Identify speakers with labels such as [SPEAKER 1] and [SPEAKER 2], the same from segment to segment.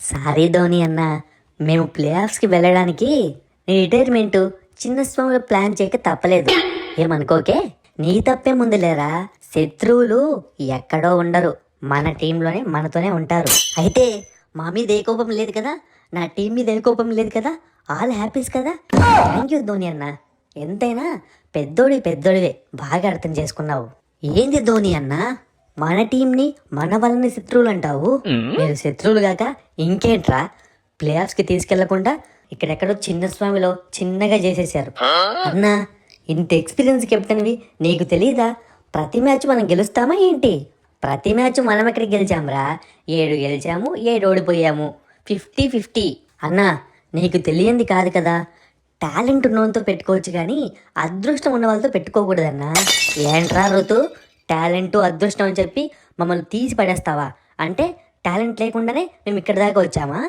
[SPEAKER 1] Sorry Dhoni అన్న, మేము play ఆఫ్స్కి వెళ్ళడానికి నీ రిటైర్మెంట్ చిన్న స్వామిలో ప్లాన్ చేయక తప్పలేదు. ఏమనుకోకే, నీ తప్పే ముందు లేరా. శత్రువులు ఎక్కడో ఉండరు, మన టీంలోనే మనతోనే ఉంటారు. అయితే మా మీద ఏ కోపం లేదు కదా, నా టీం మీద ఏ కోపం లేదు కదా, ఆల్ హ్యాపీస్ కదా. థ్యాంక్ యూ ధోని అన్న. ఎంతైనా పెద్దోడివే, బాగా అర్థం చేసుకున్నావు. ఏంది ధోని అన్న, మన టీంని మన వాళ్ళని శత్రువులు అంటావు? మీరు శత్రువులు గాక ఇంకేంట్రా, ప్లే ఆఫ్స్కి తీసుకెళ్లకుండా ఇక్కడెక్కడో చిన్న స్వామిలో చిన్నగా చేసేసారు. అన్నా, ఇంత ఎక్స్పీరియన్స్ కెప్టెన్వి, నీకు తెలీదా ప్రతి మ్యాచ్ మనం గెలుస్తామా ఏంటి? ప్రతి మ్యాచ్ మనం ఎక్కడికి గెలిచాంరా, 7 గెలిచాము, 7 ఓడిపోయాము, 50-50. అన్నా, నీకు తెలియంది కాదు కదా, టాలెంట్ ఉన్నోతో పెట్టుకోవచ్చు కానీ అదృష్టం ఉన్న వాళ్ళతో పెట్టుకోకూడదన్నా. ఏంట్రా ఋతు, టాలెంట్ అదృష్టం అని చెప్పి మమ్మల్ని తీసి పడేస్తావా? అంటే టాలెంట్ లేకుండానే మేము ఇక్కడ దాకా వచ్చామా?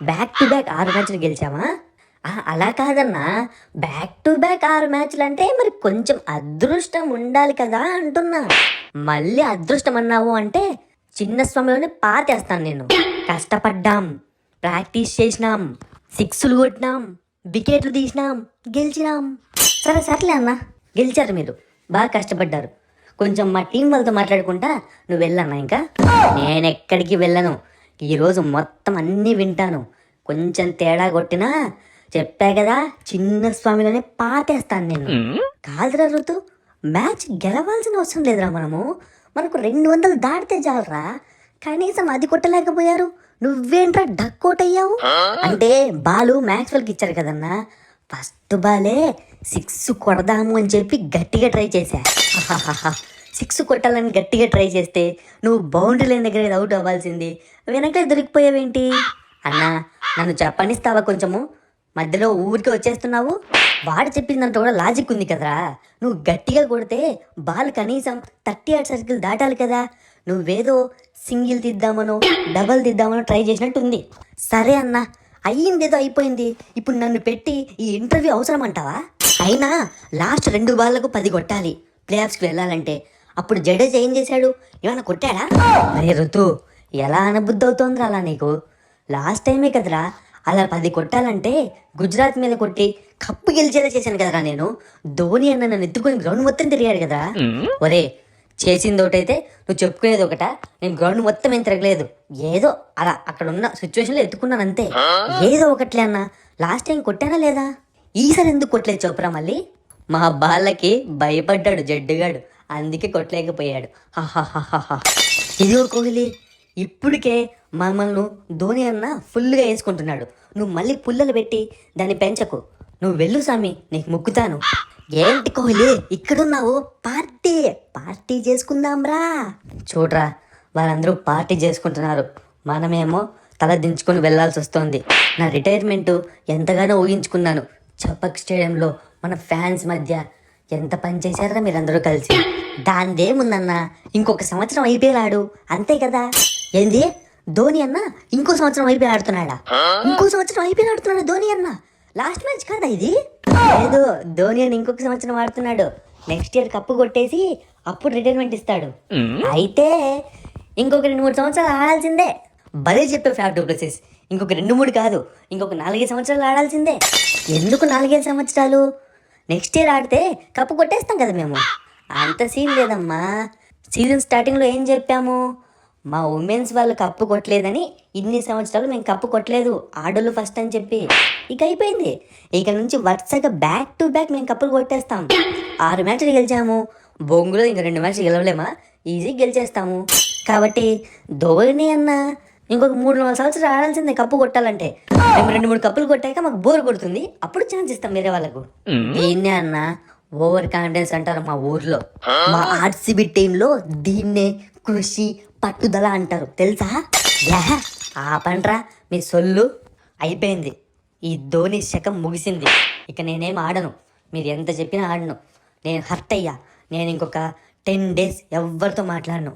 [SPEAKER 1] బ్యాక్ టు బ్యాక్ 6 మ్యాచ్లు గెలిచామా? అలా కాదన్నా, బ్యాక్ టు బ్యాక్ 6 మ్యాచ్లు అంటే మరి కొంచెం అదృష్టం ఉండాలి కదా అంటున్నా. మళ్ళీ అదృష్టం అన్నావు అంటే చిన్న స్వామిలోనే పాతేస్తాను నేను. కష్టపడ్డాం, ప్రాక్టీస్ చేసినాం, 6లు కొట్టినాం, వికెట్లు తీసినాం, గెలిచినాం. సర్లే అన్న, గెలిచారు మీరు, బాగా కష్టపడ్డారు. కొంచెం మా టీం వాళ్ళతో మాట్లాడుకుంటా నువ్వు వెళ్ళన్నా. ఇంకా నేను ఎక్కడికి వెళ్ళను, ఈరోజు మొత్తం అన్నీ వింటాను. కొంచెం తేడా కొట్టినా చెప్పా కదా, చిన్న స్వామిలోనే పాతేస్తాను నేను. కాదురా ఋతు, మ్యాచ్ గెలవాల్సిన అవసరం లేదురా. మనకు 200 దాటితే చాలరా, కనీసం అది కొట్టలేకపోయారు. నువ్వేంట్రా డక్అవుట్ అయ్యావు? అంటే బాలు మ్యాక్స్వెల్కి ఇచ్చారు కదన్నా, ఫస్ట్ బాలే 6 కొడదాము అని చెప్పి గట్టిగా ట్రై చేశా. 6 కొట్టాలని గట్టిగా ట్రై చేస్తే నువ్వు బౌండరీ లైన్ దగ్గర అవుట్ అవ్వాల్సింది, వెనకలే దొరికిపోయావేంటి? అన్నా, నన్ను చెప్పనిస్తావా కొంచెము? మధ్యలో ఊరికి వచ్చేస్తున్నావు. వాడు చెప్పిందంతా కూడా లాజిక్ ఉంది కదరా. నువ్వు గట్టిగా కొడితే బాల్ కనీసం 38 సర్కిల్ దాటాలి కదా. నువ్వేదో సింగిల్ తీద్దామనో డబల్ తీద్దామనో ట్రై చేసినట్టుంది. సరే అన్న, అయ్యిందేదో అయిపోయింది. ఇప్పుడు నన్ను పెట్టి ఈ ఇంటర్వ్యూ అవసరం అంటావా? అయినా లాస్ట్ 2 బాళ్లకు 10 కొట్టాలి ప్లే ఆఫ్స్కి వెళ్ళాలంటే. అప్పుడు జడేజా ఏం చేశాడు, ఏమైనా కొట్టాడా? అరే ఋతు, ఎలా అనబుద్ధి అవుతోందిరా అలా నీకు? లాస్ట్ టైమే కదరా అలా 10 కొట్టాలంటే గుజరాత్ మీద కొట్టి కప్పు గెలిచేలా చేశాను కదరా నేను. ధోని అన్న నన్ను ఎత్తుకొని గ్రౌండ్ మొత్తం తిరిగాడు కదా. ఒరే, చేసింది ఒకటైతే నువ్వు చెప్పుకునేది ఒకట. నేను గ్రౌండ్ మొత్తం ఏం తిరగలేదు, ఏదో అలా అక్కడ ఉన్న సిచ్యువేషన్లో ఎత్తుకున్నాను అంతే. ఏదో ఒకట్లే అన్న, లాస్ట్ టైం కొట్టానా లేదా? ఈసారి ఎందుకు కొట్టలేదు చెప్పురా మళ్ళీ? మా బాళ్ళకి భయపడ్డాడు జడ్డుగాడు, అందుకే కొట్టలేకపోయాడు. ఇదిగో కోహ్లీ, ఇప్పటికే మమ్మల్ని ధోని అన్న ఫుల్గా వేసుకుంటున్నాడు. నువ్వు మళ్ళీ పుల్లలు పెట్టి దాన్ని పెంచకు. నువ్వు వెళ్ళు సామి, నీకు మొక్కుతాను. ఏంటి కోహ్లీ ఇక్కడున్నావు? పార్టీ చేసుకుందాంరా. చూడరా, వాళ్ళందరూ పార్టీ చేసుకుంటున్నారు, మనమేమో తల దించుకొని వెళ్లాల్సి వస్తుంది. నా రిటైర్మెంట్ ఎంతగానో ఊహించుకున్నాను. చపక్ స్టేడియంలో మన ఫ్యాన్స్ మధ్య ఎంత పని చేశారా మీరందరూ కలిసి. దానిదేముందన్నా, ఇంకొక సంవత్సరం ఐపీఎల్ ఆడు అంతే కదా. ఏంది, ధోని అన్న ఇంకో సంవత్సరం ఐపీఎల్ ఆడుతున్నాడా? ఇంకో సంవత్సరం ఐపీఎల్ ఆడుతున్నాడా ధోని అన్న? లాస్ట్ మ్యాచ్ కదా ఇది? లేదు, ధోని అన్న ఇంకొక సంవత్సరం ఆడుతున్నాడు. నెక్స్ట్ ఇయర్ కప్పు కొట్టేసి అప్పుడు రిటైర్మెంట్ ఇస్తాడు. అయితే ఇంకొక 2-3 సంవత్సరాలు ఆడాల్సిందే. భలే చెప్పే ఫ్యాట్ డూప్లెసిస్. ఇంకొక 2-3 కాదు, ఇంకొక 4-5 సంవత్సరాలు ఆడాల్సిందే. ఎందుకు 4-5 సంవత్సరాలు? నెక్స్ట్ ఇయర్ ఆడితే కప్పు కొట్టేస్తాం కదా మేము. అంత సీన్ లేదమ్మా. సీజన్ స్టార్టింగ్లో ఏం చెప్పాము, మా ఉమెన్స్ వాళ్ళు కప్పు కొట్టలేదని, ఇన్ని సంవత్సరాలు మేము కప్పు కొట్టలేదు, ఆడోళ్ళు ఫస్ట్ అని చెప్పి. ఇక అయిపోయింది, ఇక నుంచి వరుసగా బ్యాక్ టు బ్యాక్ మేము కప్పులు కొట్టేస్తాం. 6 మ్యాచ్లు గెలిచాము, బొంగులో ఇంకా 2 మ్యాచ్లు గెలవలేమా? ఈజీగా గెలిచేస్తాము. కాబట్టి ధోని అన్న ఇంకొక 3-4 సంవత్సరాలు ఆడాల్సిందే కప్పు కొట్టాలంటే. మేము 2-3 కప్పులు కొట్టాక మాకు బోర్ కొడుతుంది, అప్పుడు ఛాన్స్ ఇస్తాం వేరే వాళ్ళకు. దీన్నే అన్న ఓవర్ కాన్ఫిడెన్స్ అంటారు మా ఊర్లో. మా ఆర్సీబీ టీంలో దీన్నే కృషి పట్టుదల అంటారు, తెలుసా? ఆపండ్రా మీ సొల్లు, అయిపోయింది. ఈ ధోని శకం ముగిసింది. ఇక నేనేం ఆడను, మీరు ఎంత చెప్పినా ఆడను. నేను హర్ట్ అయ్యా. నేను ఇంకొక 10 days ఎవ్వరితో మాట్లాడను.